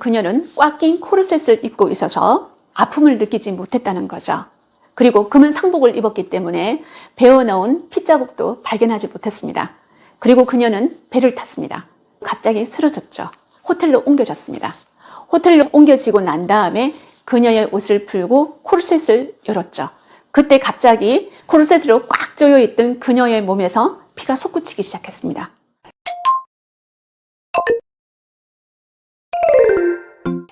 그녀는 꽉 낀 코르셋을 입고 있어서 아픔을 느끼지 못했다는 거죠. 그리고 금은 상복을 입었기 때문에 베어넣은 핏자국도 발견하지 못했습니다. 그리고 그녀는 배를 탔습니다. 갑자기 쓰러졌죠. 호텔로 옮겨졌습니다. 호텔로 옮겨지고 난 다음에 그녀의 옷을 풀고 코르셋을 열었죠. 그때 갑자기 코르셋으로 꽉 조여있던 그녀의 몸에서 피가 솟구치기 시작했습니다.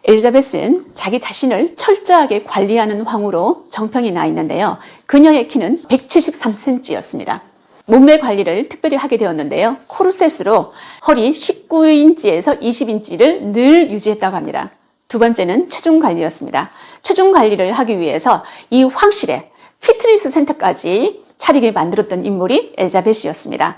엘리자베스는 자기 자신을 철저하게 관리하는 황후로 정평이 나 있는데요. 그녀의 키는 173cm였습니다. 몸매 관리를 특별히 하게 되었는데요. 코르셋으로 허리 19인치에서 20인치를 늘 유지했다고 합니다. 두 번째는 체중 관리였습니다. 체중 관리를 하기 위해서 이 황실에 피트니스 센터까지 차리게 만들었던 인물이 엘리자베스였습니다.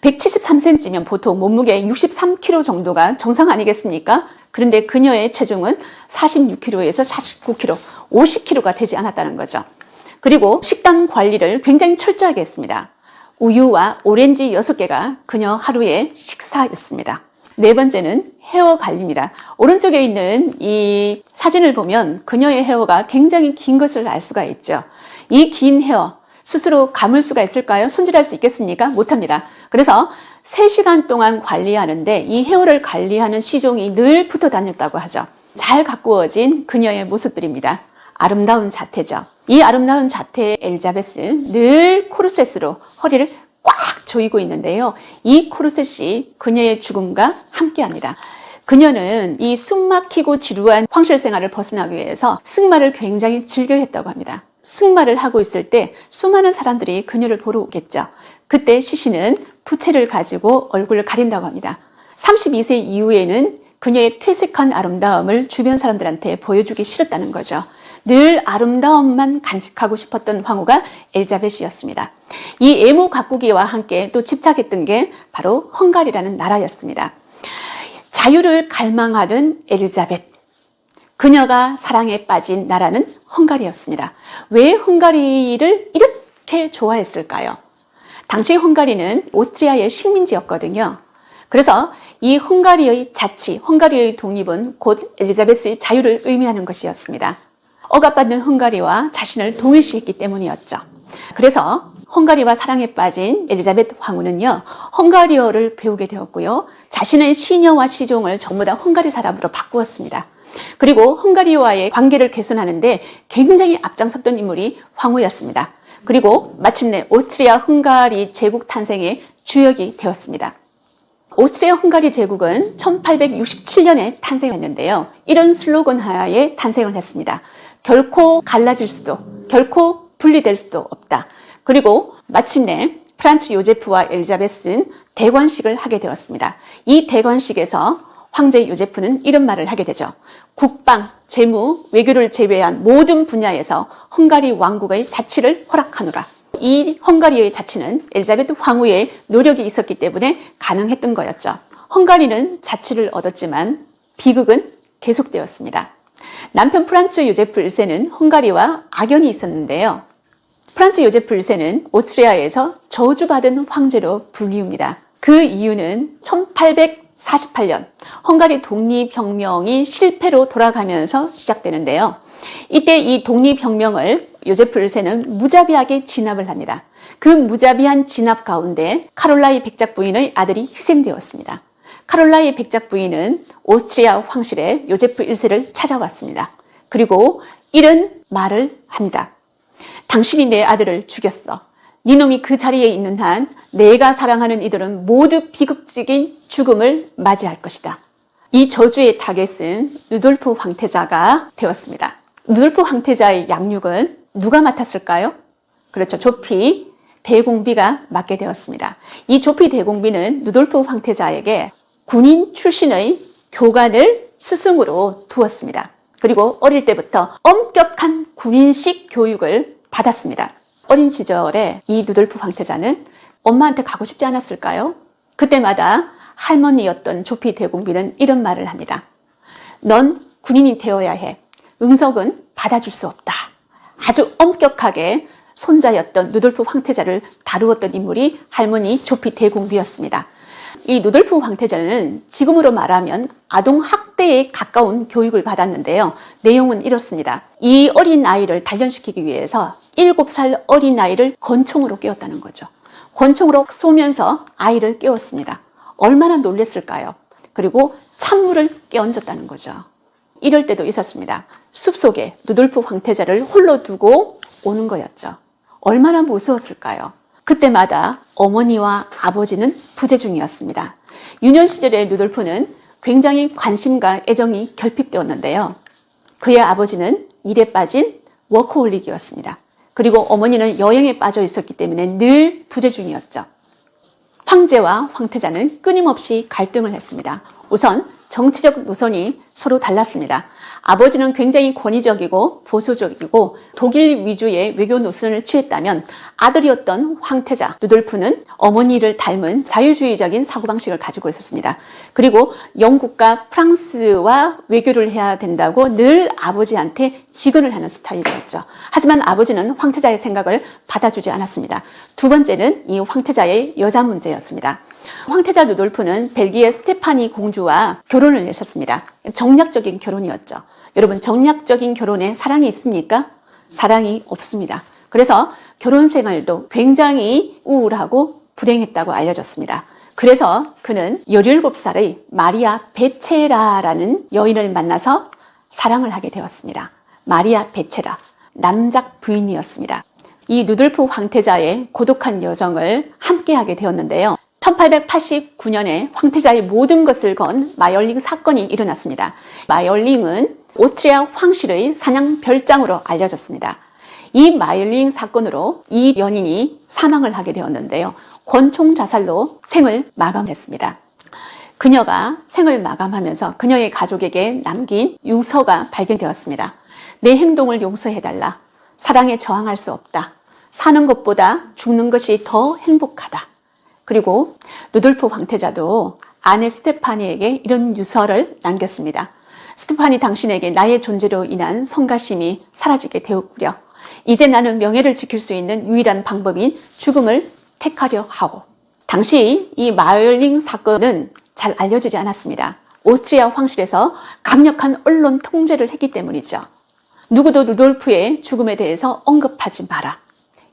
173cm면 보통 몸무게 63kg 정도가 정상 아니겠습니까? 그런데 그녀의 체중은 46kg에서 49kg, 50kg가 되지 않았다는 거죠. 그리고 식단 관리를 굉장히 철저하게 했습니다. 우유와 오렌지 6개가 그녀 하루의 식사였습니다. 네 번째는 헤어 관리입니다. 오른쪽에 있는 이 사진을 보면 그녀의 헤어가 굉장히 긴 것을 알 수가 있죠. 이 긴 헤어 스스로 감을 수가 있을까요? 손질할 수 있겠습니까? 못합니다. 그래서 3시간 동안 관리하는데 이 헤어를 관리하는 시종이 늘 붙어 다녔다고 하죠. 잘 가꾸어진 그녀의 모습들입니다. 아름다운 자태죠. 이 아름다운 자태의 엘리자베스는 늘 코르셋으로 허리를 꽉 조이고 있는데요. 이 코르셋이 그녀의 죽음과 함께합니다. 그녀는 이 숨막히고 지루한 황실 생활을 벗어나기 위해서 승마를 굉장히 즐겨했다고 합니다. 승마를 하고 있을 때 수많은 사람들이 그녀를 보러 오겠죠. 그때 시신은 부채를 가지고 얼굴을 가린다고 합니다. 32세 이후에는 그녀의 퇴색한 아름다움을 주변 사람들한테 보여주기 싫었다는 거죠. 늘 아름다움만 간직하고 싶었던 황후가 엘리자베스였습니다. 이 애모 가꾸기와 함께 또 집착했던 게 바로 헝가리라는 나라였습니다. 자유를 갈망하던 엘리자베스. 그녀가 사랑에 빠진 나라는 헝가리였습니다. 왜 헝가리를 이렇게 좋아했을까요? 당시 헝가리는 오스트리아의 식민지였거든요. 그래서 이 헝가리의 자치, 헝가리의 독립은 곧 엘리자베스의 자유를 의미하는 것이었습니다. 억압받는 헝가리와 자신을 동일시했기 때문이었죠. 그래서 헝가리와 사랑에 빠진 엘리자베스 황후는요, 헝가리어를 배우게 되었고요. 자신의 시녀와 시종을 전부 다 헝가리 사람으로 바꾸었습니다. 그리고 헝가리와의 관계를 개선하는데 굉장히 앞장섰던 인물이 황후였습니다. 그리고 마침내 오스트리아 헝가리 제국 탄생의 주역이 되었습니다. 오스트리아 헝가리 제국은 1867년에 탄생했는데요. 이런 슬로건 하에 탄생을 했습니다. 결코 갈라질 수도, 결코 분리될 수도 없다. 그리고 마침내 프란츠 요제프와 엘리자베스는 대관식을 하게 되었습니다. 이 대관식에서 황제 요제프는 이런 말을 하게 되죠. 국방, 재무, 외교를 제외한 모든 분야에서 헝가리 왕국의 자치를 허락하노라. 이 헝가리의 자치는 엘리자베스 황후의 노력이 있었기 때문에 가능했던 거였죠. 헝가리는 자치를 얻었지만 비극은 계속되었습니다. 남편 프란츠 요제프 1세는 헝가리와 악연이 있었는데요. 프란츠 요제프 1세는 오스트리아에서 저주받은 황제로 불리웁니다. 그 이유는 1848년 헝가리 독립혁명이 실패로 돌아가면서 시작되는데요. 이때 이 독립혁명을 요제프 1세는 무자비하게 진압을 합니다. 그 무자비한 진압 가운데 카롤라이 백작 부인의 아들이 희생되었습니다. 카롤라이 백작 부인은 오스트리아 황실에 요제프 1세를 찾아왔습니다. 그리고 이런 말을 합니다. 당신이 내 아들을 죽였어. 네 놈이 그 자리에 있는 한 내가 사랑하는 이들은 모두 비극적인 죽음을 맞이할 것이다. 이 저주의 타겟은 루돌프 황태자가 되었습니다. 루돌프 황태자의 양육은 누가 맡았을까요? 그렇죠. 조피 대공비가 맡게 되었습니다. 이 조피 대공비는 루돌프 황태자에게 군인 출신의 교관을 스승으로 두었습니다. 그리고 어릴 때부터 엄격한 군인식 교육을 받았습니다. 어린 시절에 이 루돌프 황태자는 엄마한테 가고 싶지 않았을까요? 그때마다 할머니였던 조피 대공비는 이런 말을 합니다. 넌 군인이 되어야 해. 응석은 받아줄 수 없다. 아주 엄격하게 손자였던 루돌프 황태자를 다루었던 인물이 할머니 조피 대공비였습니다. 이 루돌프 황태자는 지금으로 말하면 아동 학대에 가까운 교육을 받았는데요. 내용은 이렇습니다. 이 어린 아이를 단련시키기 위해서 7살 어린 아이를 권총으로 깨웠다는 거죠. 권총으로 쏘면서 아이를 깨웠습니다. 얼마나 놀랬을까요? 그리고 찬물을 끼얹었다는 거죠. 이럴 때도 있었습니다. 숲속에 루돌프 황태자를 홀로 두고 오는 거였죠. 얼마나 무서웠을까요? 그때마다 어머니와 아버지는 부재 중이었습니다. 유년 시절의 루돌프는 굉장히 관심과 애정이 결핍되었는데요. 그의 아버지는 일에 빠진 워커홀릭이었습니다. 그리고 어머니는 여행에 빠져 있었기 때문에 늘 부재 중이었죠. 황제와 황태자는 끊임없이 갈등을 했습니다. 우선 정치적 노선이 서로 달랐습니다. 아버지는 굉장히 권위적이고 보수적이고 독일 위주의 외교 노선을 취했다면 아들이었던 황태자 루돌프는 어머니를 닮은 자유주의적인 사고방식을 가지고 있었습니다. 그리고 영국과 프랑스와 외교를 해야 된다고 늘 아버지한테 지근을 하는 스타일이었죠. 하지만 아버지는 황태자의 생각을 받아주지 않았습니다. 두 번째는 이 황태자의 여자 문제였습니다. 황태자 루돌프는 벨기에 스테파니 공주와 결혼을 하셨습니다. 정략적인 결혼이었죠. 여러분, 정략적인 결혼에 사랑이 있습니까? 사랑이 없습니다. 그래서 결혼 생활도 굉장히 우울하고 불행했다고 알려졌습니다. 그래서 그는 17살의 마리아 베체라라는 여인을 만나서 사랑을 하게 되었습니다. 마리아 베체라, 남작 부인이었습니다. 이 루돌프 황태자의 고독한 여정을 함께하게 되었는데요. 1889년에 황태자의 모든 것을 건 마열링 사건이 일어났습니다. 마열링은 오스트리아 황실의 사냥 별장으로 알려졌습니다. 이 마열링 사건으로 이 연인이 사망을 하게 되었는데요. 권총 자살로 생을 마감했습니다. 그녀가 생을 마감하면서 그녀의 가족에게 남긴 유서가 발견되었습니다. 내 행동을 용서해달라. 사랑에 저항할 수 없다. 사는 것보다 죽는 것이 더 행복하다. 그리고 루돌프 황태자도 아내 스테파니에게 이런 유서를 남겼습니다. 스테파니, 당신에게 나의 존재로 인한 성가심이 사라지게 되었구려. 이제 나는 명예를 지킬 수 있는 유일한 방법인 죽음을 택하려 하고. 당시 이 마열링 사건은 잘 알려지지 않았습니다. 오스트리아 황실에서 강력한 언론 통제를 했기 때문이죠. 누구도 루돌프의 죽음에 대해서 언급하지 마라.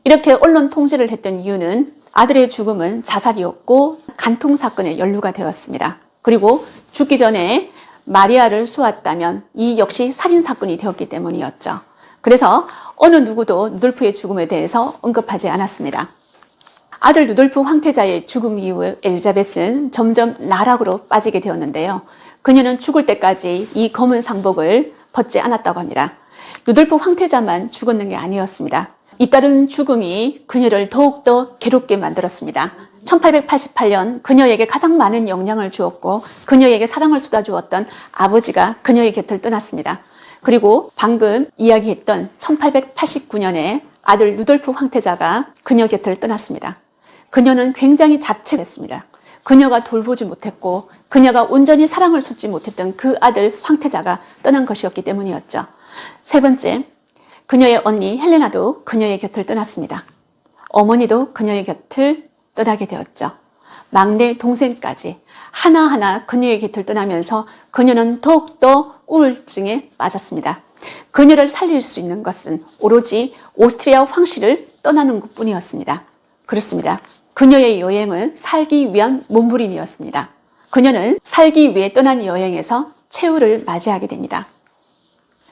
이렇게 언론 통제를 했던 이유는 아들의 죽음은 자살이었고 간통 사건에 연루가 되었습니다. 그리고 죽기 전에 마리아를 쏘았다면 이 역시 살인 사건이 되었기 때문이었죠. 그래서 어느 누구도 루돌프의 죽음에 대해서 언급하지 않았습니다. 아들 루돌프 황태자의 죽음 이후 엘리자베스는 점점 나락으로 빠지게 되었는데요. 그녀는 죽을 때까지 이 검은 상복을 벗지 않았다고 합니다. 루돌프 황태자만 죽었는 게 아니었습니다. 잇따른 죽음이 그녀를 더욱더 괴롭게 만들었습니다. 1888년 그녀에게 가장 많은 영향을 주었고 그녀에게 사랑을 쏟아주었던 아버지가 그녀의 곁을 떠났습니다. 그리고 방금 이야기했던 1889년에 아들 루돌프 황태자가 그녀 곁을 떠났습니다. 그녀는 굉장히 자책했습니다. 그녀가 돌보지 못했고 그녀가 온전히 사랑을 쏟지 못했던 그 아들 황태자가 떠난 것이었기 때문이었죠. 세 번째, 그녀의 언니 헬레나도 그녀의 곁을 떠났습니다. 어머니도 그녀의 곁을 떠나게 되었죠. 막내 동생까지 하나하나 그녀의 곁을 떠나면서 그녀는 더욱더 우울증에 빠졌습니다. 그녀를 살릴 수 있는 것은 오로지 오스트리아 황실을 떠나는 것뿐이었습니다. 그렇습니다. 그녀의 여행은 살기 위한 몸부림이었습니다. 그녀는 살기 위해 떠난 여행에서 최후를 맞이하게 됩니다.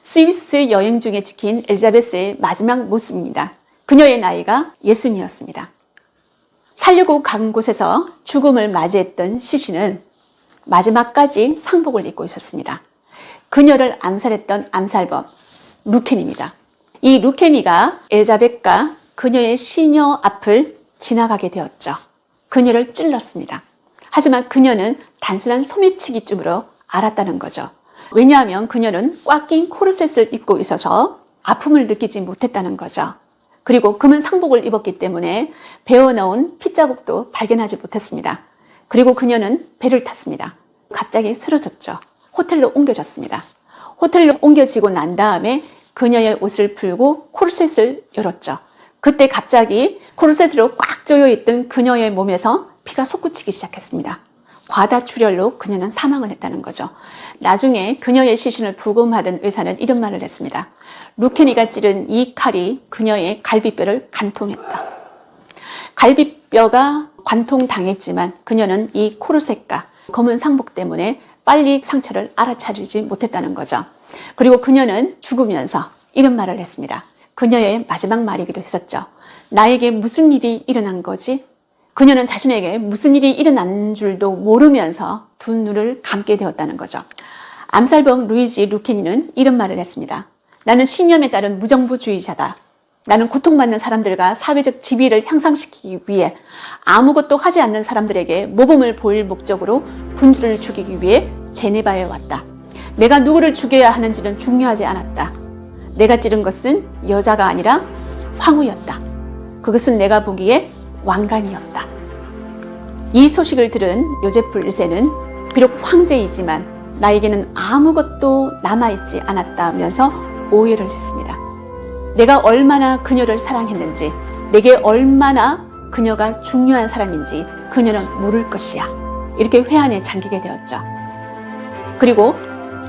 스위스 여행 중에 찍힌 엘리자베스의 마지막 모습입니다. 그녀의 나이가 60이었습니다. 살려고 간 곳에서 죽음을 맞이했던 시신은 마지막까지 상복을 입고 있었습니다. 그녀를 암살했던 암살범 루켄입니다. 이 루켄이가 엘리자벳과 그녀의 시녀 앞을 지나가게 되었죠. 그녀를 찔렀습니다. 하지만 그녀는 단순한 소매치기쯤으로 알았다는 거죠. 왜냐하면 그녀는 꽉 낀 코르셋을 입고 있어서 아픔을 느끼지 못했다는 거죠. 그리고 금은 상복을 입었기 때문에 베어넣은 핏자국도 발견하지 못했습니다. 그리고 그녀는 배를 탔습니다. 갑자기 쓰러졌죠. 호텔로 옮겨졌습니다. 호텔로 옮겨지고 난 다음에 그녀의 옷을 풀고 코르셋을 열었죠. 그때 갑자기 코르셋으로 꽉 조여있던 그녀의 몸에서 피가 솟구치기 시작했습니다. 과다출혈로 그녀는 사망을 했다는 거죠. 나중에 그녀의 시신을 부검하던 의사는 이런 말을 했습니다. 루케니가 찌른 이 칼이 그녀의 갈비뼈를 관통했다. 갈비뼈가 관통당했지만 그녀는 이 코르셋과 검은 상복 때문에 빨리 상처를 알아차리지 못했다는 거죠. 그리고 그녀는 죽으면서 이런 말을 했습니다. 그녀의 마지막 말이기도 했었죠. 나에게 무슨 일이 일어난 거지? 그녀는 자신에게 무슨 일이 일어난 줄도 모르면서 두 눈을 감게 되었다는 거죠. 암살범 루이지 루케니는 이런 말을 했습니다. 나는 신념에 따른 무정부주의자다. 나는 고통받는 사람들과 사회적 지위를 향상시키기 위해 아무것도 하지 않는 사람들에게 모범을 보일 목적으로 군주를 죽이기 위해 제네바에 왔다. 내가 누구를 죽여야 하는지는 중요하지 않았다. 내가 찌른 것은 여자가 아니라 황후였다. 그것은 내가 보기에 왕관이었다. 이 소식을 들은 요제프 1세는 비록 황제이지만 나에게는 아무것도 남아있지 않았다면서 오해를 했습니다. 내가 얼마나 그녀를 사랑했는지, 내게 얼마나 그녀가 중요한 사람인지 그녀는 모를 것이야. 이렇게 회한에 잠기게 되었죠. 그리고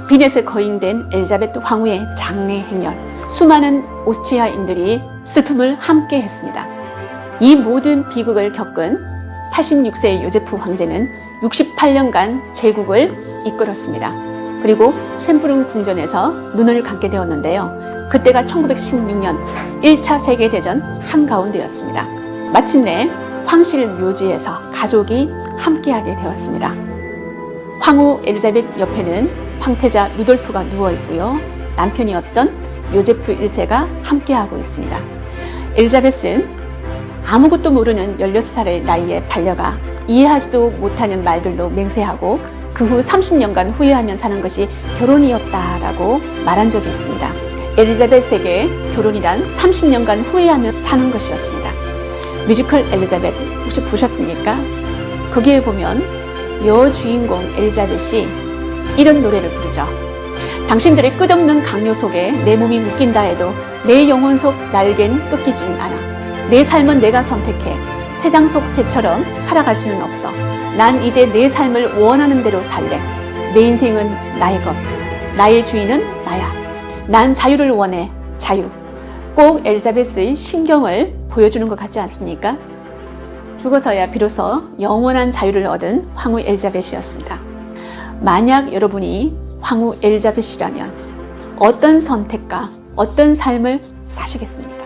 비넷에 거인된 엘리자베트 황후의 장례 행렬, 수많은 오스트리아인들이 슬픔을 함께 했습니다. 이 모든 비극을 겪은 86세의 요제프 황제는 68년간 제국을 이끌었습니다. 그리고 샘부른 궁전에서 눈을 감게 되었는데요. 그때가 1916년 1차 세계대전 한가운데였습니다. 마침내 황실 묘지에서 가족이 함께하게 되었습니다. 황후 엘리자베트 옆에는 황태자 루돌프가 누워있고요. 남편이었던 요제프 1세가 함께하고 있습니다. 엘리자베스는 아무것도 모르는 16살의 나이에 반려가 이해하지도 못하는 말들로 맹세하고 그 후 30년간 후회하며 사는 것이 결혼이었다라고 말한 적이 있습니다. 엘리자베스에게 결혼이란 30년간 후회하며 사는 것이었습니다. 뮤지컬 엘리자베트 혹시 보셨습니까? 거기에 보면 여주인공 엘리자벳이 이런 노래를 부르죠. 당신들의 끝없는 강요 속에 내 몸이 묶인다 해도 내 영혼 속 날개는 꺾이진 않아. 내 삶은 내가 선택해. 새장 속 새처럼 살아갈 수는 없어. 난 이제 내 삶을 원하는 대로 살래. 내 인생은 나의 것. 나의 주인은 나야. 난 자유를 원해. 자유. 꼭 엘리자베스의 신경을 보여주는 것 같지 않습니까? 죽어서야 비로소 영원한 자유를 얻은 황후 엘리자벳이었습니다. 만약 여러분이 황후 엘리자벳이라면 어떤 선택과 어떤 삶을 사시겠습니까?